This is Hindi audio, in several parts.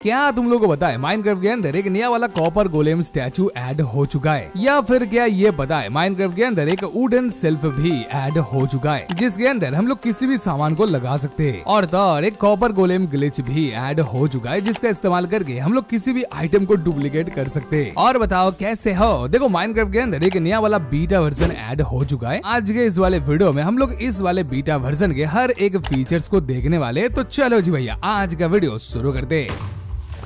क्या तुम लोगों को पता है माइनक्राफ्ट के अंदर एक नया वाला कॉपर गोलेम स्टैचू ऐड हो चुका है, या फिर क्या ये पता है माइनक्राफ्ट के अंदर एक वुडन शेल्फ भी ऐड हो चुका है जिसके अंदर हम लोग किसी भी सामान को लगा सकते हैं। और तो और एक कॉपर गोलेम ग्लिच भी ऐड हो चुका है जिसका इस्तेमाल करके हम लोग किसी भी आइटम को डुप्लीकेट कर सकते हैं। और बताओ कैसे हो? देखो माइनक्राफ्ट के अंदर एक नया वाला बीटा वर्जन ऐड हो चुका है। आज के इस वाले वीडियो में हम लोग इस वाले बीटा वर्जन के हर एक फीचर्स को देखने वाले। तो चलो जी भैया आज का वीडियो शुरू करते हैं।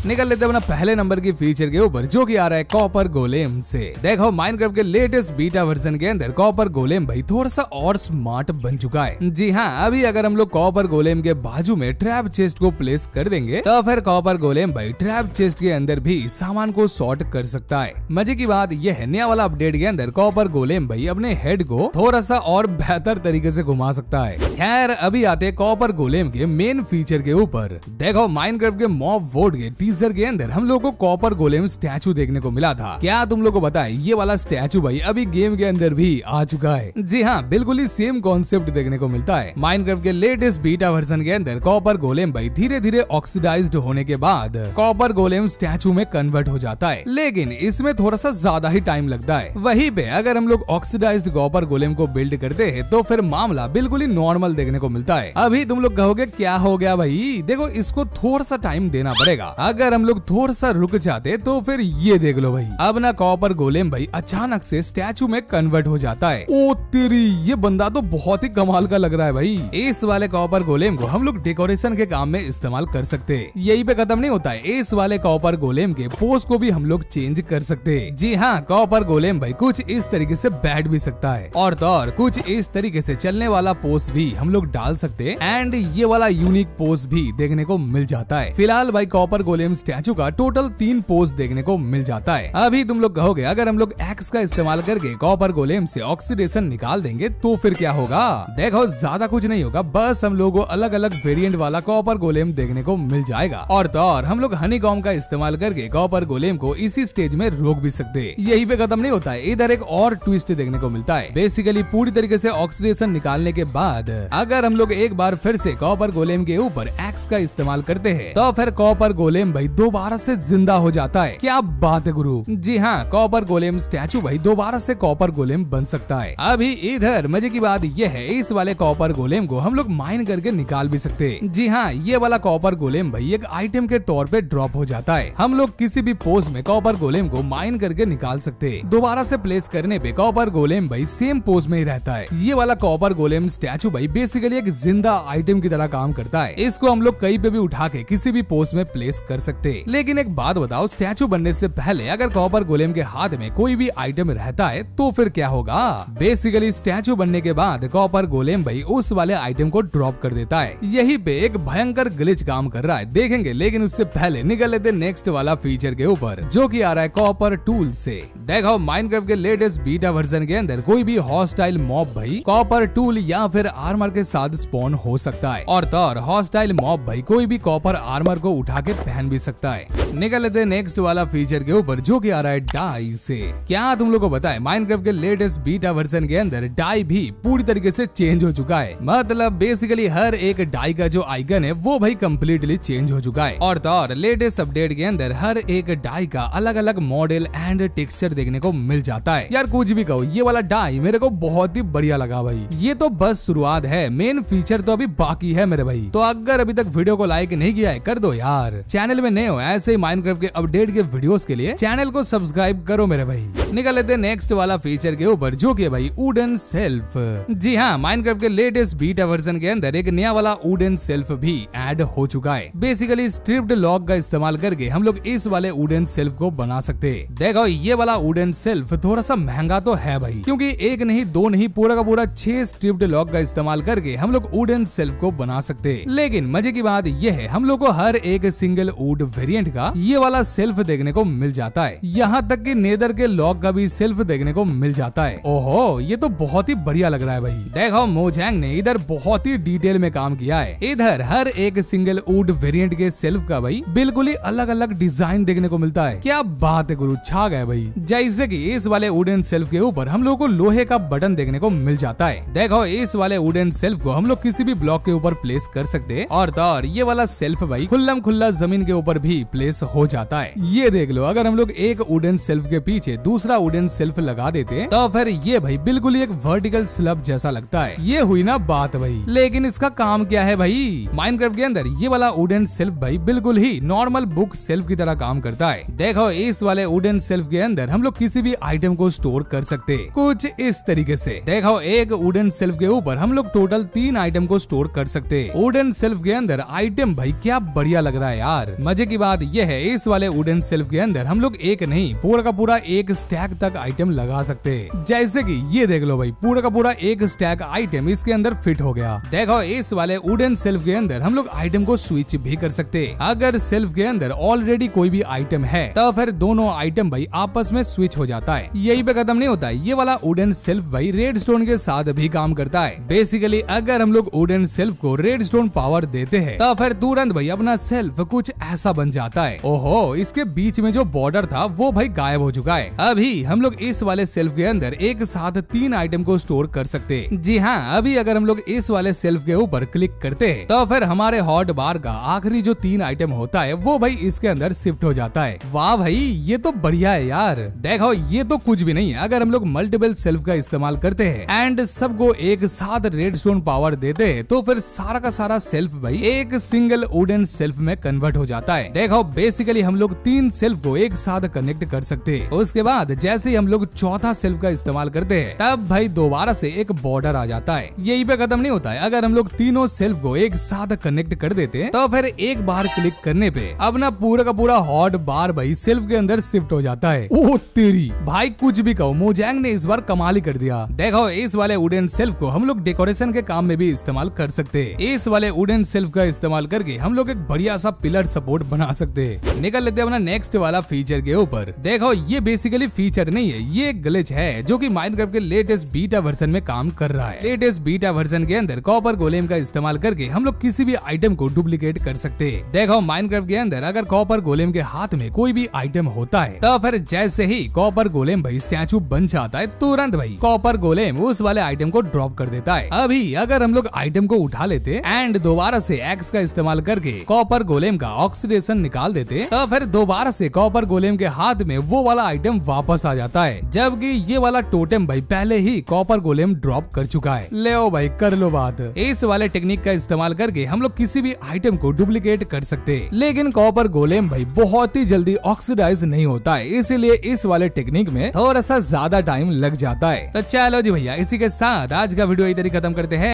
निकल लेते अपना पहले नंबर की फीचर के ऊपर जो कि आ रहा है कॉपर गोलेम से। देखो माइनक्राफ्ट के लेटेस्ट बीटा वर्जन के अंदर कॉपर गोलेम भाई थोड़ा सा और स्मार्ट बन चुका है। जी हाँ, अभी अगर हम लोग कॉपर गोलेम के बाजू में ट्रैप चेस्ट को प्लेस कर देंगे तो फिर कॉपर गोलेम भाई ट्रैप चेस्ट के अंदर भी सामान को सॉर्ट कर सकता है। मजे की बात यह है नया वाला अपडेट के अंदर कॉपर गोलेम भाई अपने हेड को थोड़ा सा और बेहतर तरीके से घुमा सकता है। खैर अभी आते कॉपर गोलेम के मेन फीचर के ऊपर। देखो माइनक्राफ्ट के मॉब वोड के टीजर के अंदर हम लोगों को कॉपर गोलेम स्टैचू देखने को मिला था। क्या तुम लोगों को पता है ये वाला स्टैचू भाई अभी गेम के अंदर भी आ चुका है। जी हाँ, बिल्कुल ही सेम कॉन्सेप्ट देखने को मिलता है। माइनक्राफ्ट के लेटेस्ट बीटा वर्जन के अंदर कॉपर गोलेम भाई धीरे धीरे ऑक्सीडाइज्ड होने के बाद कॉपर गोलेम स्टैचू में कन्वर्ट हो जाता है, लेकिन इसमें थोड़ा सा ज्यादा ही टाइम लगता है। वहीं पे अगर हम लोग ऑक्सीडाइज्ड कॉपर गोलेम को बिल्ड करते हैं तो फिर मामला बिल्कुल ही नॉर्मल देखने को मिलता है। अभी तुम लोग कहोगे क्या हो गया भाई? देखो इसको थोड़ा सा टाइम देना पड़ेगा। अगर हम लोग थोड़ा सा रुक जाते तो फिर ये देख लो भाई, अब ना कॉपर गोलेम भाई अचानक से स्टैचू में कन्वर्ट हो जाता है। ओ तेरी, ये बंदा तो बहुत ही कमाल का लग रहा है भाई। इस वाले कॉपर गोलेम को हम लोग डेकोरेशन के काम में इस्तेमाल कर सकते हैं। यही पे खत्म नहीं होता है, इस वाले कॉपर गोलेम के पोज को भी हम लोग चेंज कर सकते हैं। जी हाँ, कॉपर गोलेम भाई कुछ इस तरीके से बैठ भी सकता है और तो और कुछ इस तरीके से चलने वाला पोज भी हम लोग डाल सकते हैं एंड ये वाला यूनिक पोज भी देखने को मिल जाता है। फिलहाल भाई कॉपर गोलेम स्टैचू का टोटल 3 पोज देखने को मिल जाता है। अभी तुम लोग कहोगे अगर हम लोग एक्स का इस्तेमाल करके कॉपर गोलेम से ऑक्सीडेशन निकाल देंगे तो फिर क्या होगा? देखो ज्यादा कुछ नहीं होगा, बस हम लोगों को अलग अलग वेरिएंट वाला कॉपर गोलेम देखने को मिल जाएगा। और तो और हम लोग हनीकॉम का इस्तेमाल करके कॉपर गोलेम को इसी स्टेज में रोक भी सकते हैं। यही पे खत्म नहीं होता है, इधर एक और ट्विस्ट देखने को मिलता है। बेसिकली पूरी तरीके से ऑक्सीडेशन निकालने के बाद अगर हम लोग एक बार फिर से कॉपर गोलेम के ऊपर एक्स का इस्तेमाल करते हैं तो फिर कॉपर गोलेम भाई दोबारा से जिंदा हो जाता है। क्या बात है गुरु! जी हाँ, कॉपर गोलेम स्टैचू भाई दोबारा से कॉपर गोलेम बन सकता है। अभी इधर मजे की बात यह है इस वाले कॉपर गोलेम को हम लोग माइन करके निकाल भी सकते हैं। जी हाँ, ये वाला कॉपर गोलेम भाई एक आइटम के तौर पे ड्रॉप हो जाता है। हम लोग किसी भी पोज में कॉपर गोलेम को माइन करके निकाल सकते हैं। दोबारा से प्लेस करने पे कॉपर गोलेम भाई सेम पोज में ही रहता है। ये वाला कॉपर गोलेम स्टैचू भाई बेसिकली एक जिंदा आइटम की तरह काम करता है। इसको हम लोग कहीं पे भी उठा के किसी भी पोज में प्लेस कर सकते हैं। लेकिन एक बात बताओ, स्टैचू बनने से पहले अगर कॉपर गोलेम के हाथ में कोई भी आइटम रहता है तो फिर क्या होगा? बेसिकली स्टैचू बनने के बाद कॉपर गोलेम भाई उस वाले आइटम को ड्रॉप कर देता है। यही पे एक भयंकर ग्लिच काम कर रहा है, देखेंगे। लेकिन उससे पहले निकल लेते नेक्स्ट वाला फीचर के ऊपर जो कि आ रहा है कॉपर टूल से। देखो माइनक्राफ्ट के लेटेस्ट बीटा वर्जन के अंदर कोई भी हॉस्टाइल मॉब भाई कॉपर टूल या फिर आर्मर के साथ स्पॉन हो सकता है। और तो और हॉस्टाइल मॉब भाई कोई भी कॉपर आर्मर को उठा के पहन भी सकता है। निकल लेते नेक्स्ट वाला फीचर के ऊपर जो कि आ रहा है डाई से। क्या तुम लोगों को पता है माइनक्राफ्ट के लेटेस्ट बीटा वर्जन के अंदर डाई भी पूरी तरीके से चेंज हो चुका है। मतलब बेसिकली हर एक डाई का जो आइकन है वो भाई कम्प्लीटली चेंज हो चुका है। और तो और लेटेस्ट अपडेट के अंदर हर एक डाई का अलग अलग मॉडल एंड टेक्सचर देखने को मिल जाता है। यार कुछ भी कहो, ये वाला डाई मेरे को बहुत ही बढ़िया लगा भाई। ये तो बस शुरुआत है, मेन फीचर तो अभी बाकी है मेरे भाई। तो अगर अभी तक वीडियो को लाइक नहीं किया है कर दो यार। चैनल में नए हो ऐसे माइनक्राफ्ट के अपडेट के वीडियोस के लिए चैनल को सब्सक्राइब करो मेरे भाई। निकल लेते नेक्स्ट वाला फीचर के ऊपर जो कि भाई वुडन शेल्फ। जी हाँ, माइनक्राफ्ट के लेटेस्ट बीटा वर्जन के अंदर एक नया वाला वुडन शेल्फ भी ऐड हो चुका है। बेसिकली स्ट्रिप्ड लॉग का इस्तेमाल करके हम लोग इस वाले वुडन शेल्फ को बना सकते हैं। देखो ये वाला वुडन शेल्फ थोड़ा सा महंगा तो है भाई, क्योंकि एक नहीं दो नहीं पूरा का पूरा 6 स्ट्रिप्ड लॉग का इस्तेमाल करके हम लोग वुडन शेल्फ को बना सकते हैं। लेकिन मजे की बात यह है हम लोग को हर एक सिंगल वुड वेरिएंट का ये वाला सेल्फ देखने को मिल जाता है। यहाँ तक कि नेदर के लॉक का भी सेल्फ देखने को मिल जाता है। ओहो, ये तो बहुत ही बढ़िया लग रहा है भाई। देखो मोजैंग ने इधर बहुत ही डिटेल में काम किया है। इधर हर एक सिंगल वुड वेरिएंट के सेल्फ का भाई बिल्कुल ही अलग अलग डिजाइन देखने को मिलता है। क्या बात है गुरु, छा गए भाई। जैसे कि इस वाले वुडन सेल्फ के ऊपर हम लोग को लोहे का बटन देखने को मिल जाता है। देखो इस वाले वुडन सेल्फ को हम लोग किसी भी ब्लॉक के ऊपर प्लेस कर सकते हैं और तो और ये वाला सेल्फ भाई खुल्लम खुल्ला जमीन के ऊपर भी प्लेस हो जाता है। ये देख लो, अगर हम लोग एक वुडन सेल्फ के पीछे दूसरा वुडन सेल्फ लगा देते तो फिर ये भाई बिल्कुल ही एक वर्टिकल स्लैब जैसा लगता है। ये हुई ना बात भाई। लेकिन इसका काम क्या है भाई? माइनक्राफ्ट के अंदर ये वाला वुडन सेल्फ भाई बिल्कुल ही नॉर्मल बुक सेल्फ की तरह काम करता है। देखो इस वाले वुडन सेल्फ के अंदर हम लोग किसी भी आइटम को स्टोर कर सकते हैं कुछ इस तरीके से। देखो एक वुडन सेल्फ के ऊपर हम लोग टोटल 3 आइटम को स्टोर कर सकते हैं। वुडन सेल्फ के अंदर आइटम भाई क्या बढ़िया लग रहा है यार। मजे की बात यह है इस वाले वुडन सेल्फ के अंदर हम लोग एक नहीं पूरा का पूरा एक स्टैक तक आइटम लगा सकते हैं। जैसे कि ये देख लो भाई, पूरा का पूरा एक स्टैक आइटम इसके अंदर फिट हो गया। देखो इस वाले वुडन सेल्फ के अंदर हम लोग आइटम को स्विच भी कर सकते हैं। अगर सेल्फ के अंदर ऑलरेडी कोई भी आइटम है तो फिर दोनों आइटम भाई आपस में स्विच हो जाता है। यही पे खत्म नहीं होता है, ये वाला वुडन सेल्फ भाई रेडस्टोन के साथ भी काम करता है। बेसिकली अगर हम लोग वुडन सेल्फ को रेडस्टोन पावर देते हैं तो फिर तुरंत भाई अपना सेल्फ कुछ ऐसा बन जाता है। ओहो, इसके बीच में जो बॉर्डर था वो भाई गायब हो चुका है। अभी हम लोग इस वाले सेल्फ के अंदर एक साथ 3 आइटम को स्टोर कर सकते हैं। जी हाँ, अभी अगर हम लोग इस वाले सेल्फ के ऊपर क्लिक करते हैं तो फिर हमारे हॉट बार का आखिरी जो 3 आइटम होता है वो भाई इसके अंदर शिफ्ट हो जाता है। वाह भाई, ये तो बढ़िया है यार। देखो ये तो कुछ भी नहीं है। अगर हम लोग मल्टीपल सेल्फ का इस्तेमाल करते हैं एंड सबको एक साथ रेडस्टोन पावर देते हैं तो फिर सारा का सारा सेल्फ भाई एक सिंगल वुडन सेल्फ में कन्वर्ट हो जाता है। देखो बेसिकली हम लोग 3 सेल्फ को एक साथ कनेक्ट कर सकते हैं। उसके बाद जैसे ही हम लोग चौथा सेल्फ का इस्तेमाल करते हैं तब भाई दोबारा से एक बॉर्डर आ जाता है। यही पे खत्म नहीं होता है। अगर हम लोग तीनों सेल्फ को एक साथ कनेक्ट कर देते हैं तो फिर एक बार क्लिक करने पे अपना पूरा का पूरा हॉट बार भाई सेल्फ के अंदर शिफ्ट हो जाता है। ओह तेरी भाई, कुछ भी कहो, मोजैंग ने इस बार कमाल ही कर दिया। देखो इस वाले वुडन सेल्फ को हम लोग डेकोरेशन के काम में भी इस्तेमाल कर सकते हैं। इस वाले वुडन सेल्फ का इस्तेमाल करके हम लोग एक बढ़िया सा पिलर सपोर्ट बना सकते हैं। निकल लेते हैं अपना नेक्स्ट वाला फीचर के ऊपर। देखो ये बेसिकली फीचर नहीं है, ये एक ग्लिच है जो कि माइनक्राफ्ट के लेटेस्ट बीटा वर्जन में काम कर रहा है। लेटेस्ट बीटा वर्जन के अंदर कॉपर गोलेम का इस्तेमाल करके हम लोग किसी भी आइटम को डुप्लीकेट कर सकते हैं। देखो माइनक्राफ्ट के अंदर अगर कॉपर गोलेम के हाथ में कोई भी आइटम होता है तो फिर जैसे ही कॉपर गोलेम भाई स्टैचू बन जाता है तुरंत भाई कॉपर गोलेम उस वाले आइटम को ड्रॉप कर देता है। अभी अगर हम लोग आइटम को उठा लेते एंड दोबारा से एक्स का इस्तेमाल करके कॉपर गोलेम का ऑक्सीडेशन निकाल देते तो फिर दोबारा से कॉपर गोलेम के हाथ में वो वाला आइटम वापस आ जाता है। जबकि ये वाला टोटेम भाई पहले ही कॉपर गोलेम ड्रॉप कर चुका है। ले ओ भाई, कर लो बात। इस वाले टेक्निक का इस्तेमाल करके हम लोग किसी भी आइटम को डुप्लीकेट कर सकते हैं। लेकिन कॉपर गोलेम भाई बहुत ही जल्दी ऑक्सीडाइज नहीं होता है, इसीलिए इस वाले टेक्निक में थोड़ा सा ज्यादा टाइम लग जाता है। तो चलो जी भैया, इसी के साथ आज का वीडियो इधर ही खत्म करते हैं।